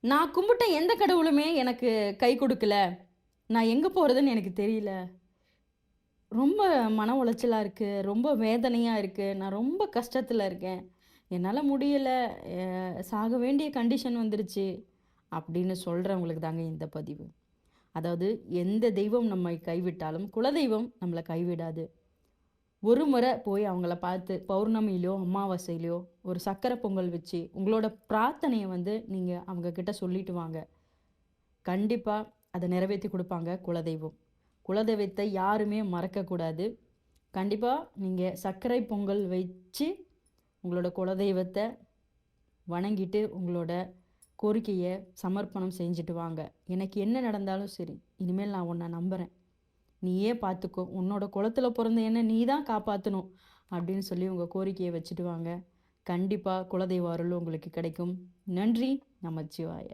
நான் கும்பிட்ட எந்த கடவுளுமே எனக்கு கை குடுக்கல. நான் எங்க போறதுன்னு எனக்கு தெரியல. ரொம்ப மன உளைச்சலா இருக்கு. ரொம்ப வேதனையா இருக்கு. நான் ரொம்ப கஷ்டத்துல இருக்கேன். என்னால முடியல. சாக வேண்டிய கண்டிஷன் வந்துருச்சு. அப்படின்னு சொல்றவங்களுக்கு தாங்க இந்த பதிவு. அதாவது எந்த தெய்வம் நம்மை கைவிட்டாலும், குலதெய்வம் நம்மள கைவிடாது. ஒரு முறை போய் அவங்கள பார்த்து பௌர்ணமியிலயோ, அமாவாசையிலயோ ஒரு சர்க்கரை பொங்கல் வச்சு, உங்களோட பிரார்த்தனைய வந்து நீங்க அவங்க கிட்ட சொல்லிட்டு வாங்க. கண்டிப்பா அத நிறைவேத்தி குடுப்பாங்க குலதெய்வம். குலதெய்வத்தை யாருமே மறக்கக்கூடாது. கண்டிப்பா நீங்க சர்க்கரை பொங்கல் வச்சு, உங்களோட குலதெய்வத்த வணங்கிட்டு, உங்களோட கோரிக்கைய சமர்ப்பணம் செஞ்சுட்டு வாங்க. எனக்கு என்ன நடந்தாலும் சரி, இனிமேல் நான் உன்ன நம்புறேன். நீயே பார்த்துக்கோ. உன்னோட குலத்துல பொறந்த என்ன நீ தான் காப்பாத்தணும். அப்படின்னு சொல்லி உங்க கோரிக்கைய வச்சுட்டு வாங்க. கண்டிப்பா குலதெய்வ அருள் உங்களுக்கு கிடைக்கும். நன்றி. நமச்சிவாய.